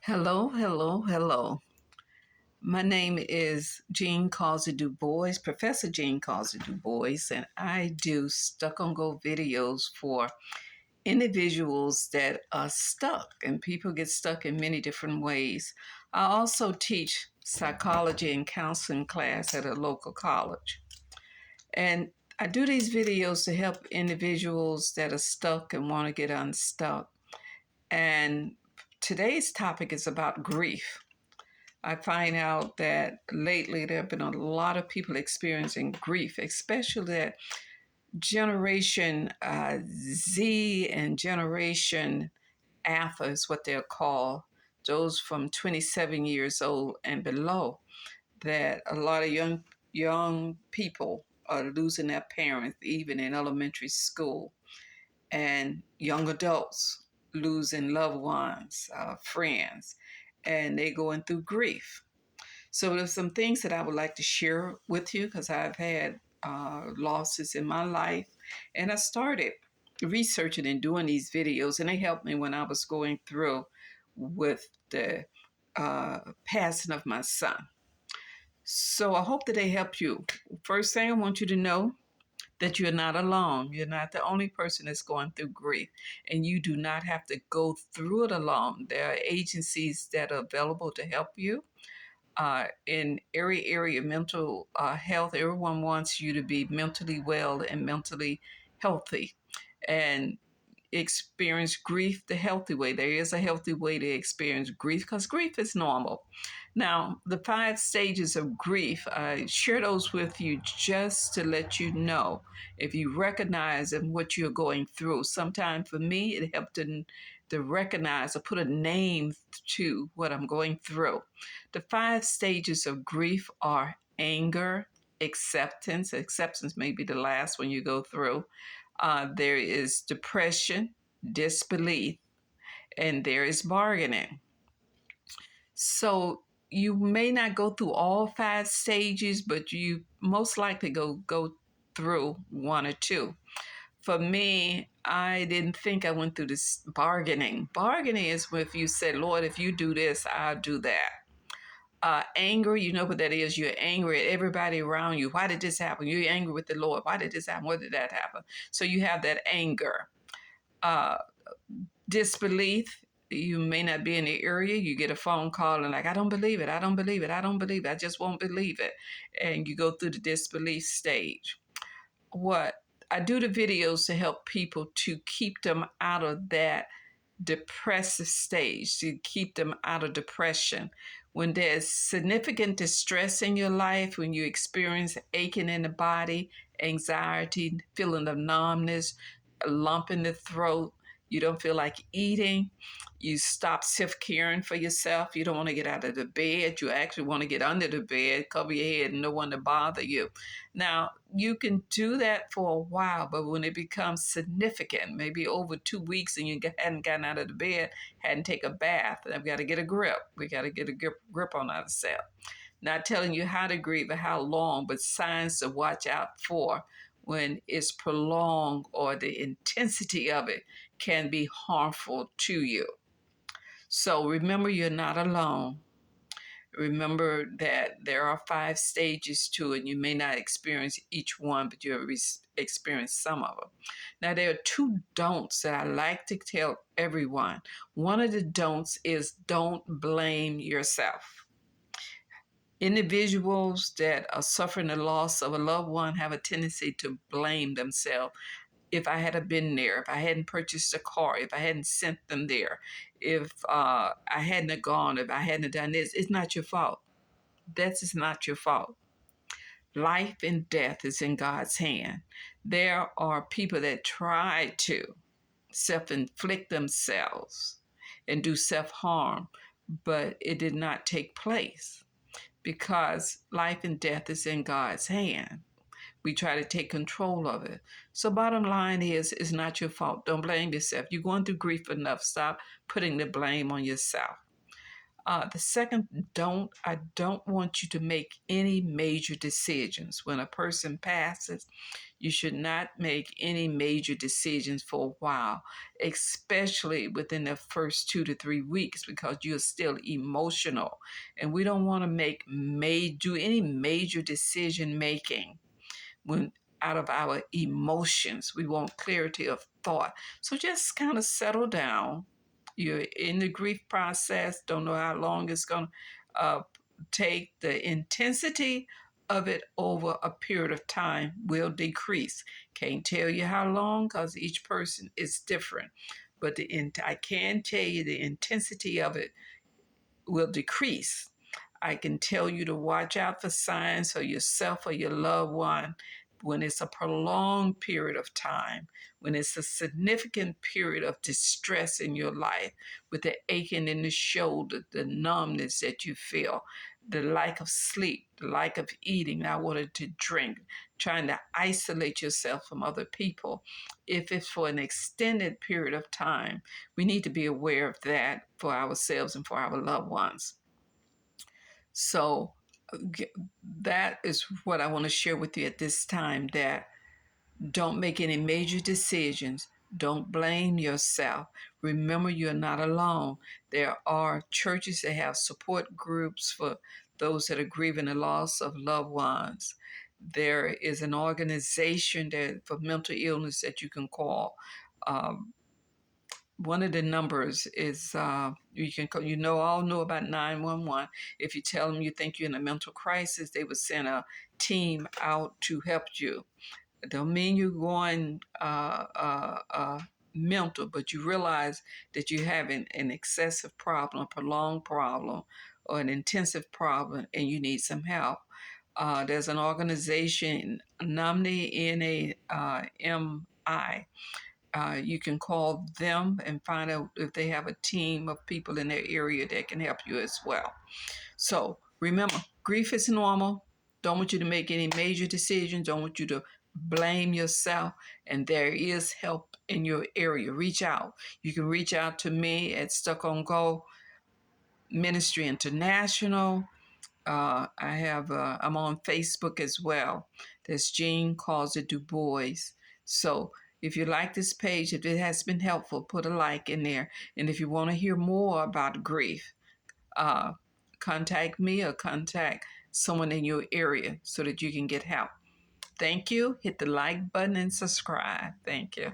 Hello, hello, hello. My name is Jean Causey Du Bois, Professor Jean Causey Du Bois, and I do stuck on go videos for individuals that are stuck, and people get stuck in many different ways. I also teach psychology and counseling class at a local college. And I do these videos to help individuals that are stuck and want to get unstuck. And today's topic is about grief. I find out that lately there have been a lot of people experiencing grief, especially that Generation Z and Generation Alpha is what they're called, those from 27 years old and below, that a lot of young people are losing their parents even in elementary school, and young adults losing loved ones, friends, and they're going through grief. So there's some things that I would like to share with you because I've had losses in my life, and I started researching and doing these videos, and they helped me when I was going through with the passing of my son. So I hope that they help you. First thing I want you to know that you're not alone. You're not the only person that's going through grief, and you do not have to go through it alone. There are agencies that are available to help you in every area of mental health. Everyone wants you to be mentally well and mentally healthy and experience grief the healthy way. There is a healthy way to experience grief because grief is normal. Now, the 5 stages of grief, I share those with you just to let you know if you recognize what you're going through. Sometimes for me, it helped to recognize or put a name to what I'm going through. The 5 stages of grief are anger, acceptance. Acceptance may be the last one you go through. There is depression, disbelief, and there is bargaining. So you may not go through all 5 stages, but you most likely go through one or two. For me, I didn't think I went through this bargaining. Bargaining is if you said, Lord, if you do this, I'll do that. Anger, you know what that is. You're angry at everybody around you. Why did this happen? You're angry with the Lord. Why did this happen? What did that happen? So you have that anger. Uh, Disbelief, you may not be in the area. You get a phone call and like, I don't believe it. I don't believe it. I don't believe it. I just won't believe it. And you go through the disbelief stage. What I do the videos to help people to keep them out of that depressive stage, to keep them out of depression. When there's significant distress in your life, when you experience aching in the body, anxiety, feeling of numbness, a lump in the throat, you don't feel like eating, you stop self-caring for yourself, you don't want to get out of the bed, you actually want to get under the bed, cover your head, and no one to bother you. Now, you can do that for a while, but when it becomes significant, maybe over 2 weeks and you hadn't gotten out of the bed, hadn't taken a bath, I've got to get a grip. We got to get a grip on ourselves. Not telling you how to grieve or how long, but signs to watch out for when it's prolonged or the intensity of it can be harmful to you. So remember, you're not alone. Remember that there are 5 stages to it. You may not experience each one, but you'll experience some of them. Now, there are two don'ts that I like to tell everyone. One of the don'ts is don't blame yourself. Individuals that are suffering the loss of a loved one have a tendency to blame themselves. If I had been there, if I hadn't purchased a car, if I hadn't sent them there, if I hadn't gone, if I hadn't done this, it's not your fault. That is not your fault. Life and death is in God's hand. There are people that try to self-inflict themselves and do self-harm, but it did not take place because life and death is in God's hand. We try to take control of it. So bottom line is, it's not your fault. Don't blame yourself. You're going through grief enough. Stop putting the blame on yourself. The second, I don't want you to make any major decisions. When a person passes, you should not make any major decisions for a while, especially within the first 2 to 3 weeks, because you're still emotional. And we don't want to do any major decision making when out of our emotions. We want clarity of thought. So just kind of settle down. You're in the grief process, don't know how long it's going to take. The intensity of it over a period of time will decrease. Can't tell you how long because each person is different. But I can tell you the intensity of it will decrease. I can tell you to watch out for signs for yourself or your loved one when it's a prolonged period of time, when it's a significant period of distress in your life, with the aching in the shoulder, the numbness that you feel, the lack of sleep, the lack of eating, not wanting to drink, trying to isolate yourself from other people. If it's for an extended period of time, we need to be aware of that for ourselves and for our loved ones. So that is what I want to share with you at this time, that don't make any major decisions. Don't blame yourself. Remember, you're not alone. There are churches that have support groups for those that are grieving the loss of loved ones. There is an organization that for mental illness that you can call. Um, One of the numbers is you can call, all know about 911. If you tell them you think you're in a mental crisis, they will send a team out to help you. It don't mean you're going mental, but you realize that you're having an excessive problem, a prolonged problem, or an intensive problem, and you need some help. There's an organization, NAMI, NAMI. You can call them and find out if they have a team of people in their area that can help you as well. So remember, grief is normal. Don't want you to make any major decisions. Don't want you to blame yourself. And there is help in your area. Reach out. You can reach out to me at Stuck on Go Ministry International. I'm on Facebook as well. There's Jean Causey Du Bois. So if you like this page, if it has been helpful, put a like in there. And if you want to hear more about grief, uh, contact me or contact someone in your area so that you can get help. Thank you. Hit the like button and subscribe. Thank you.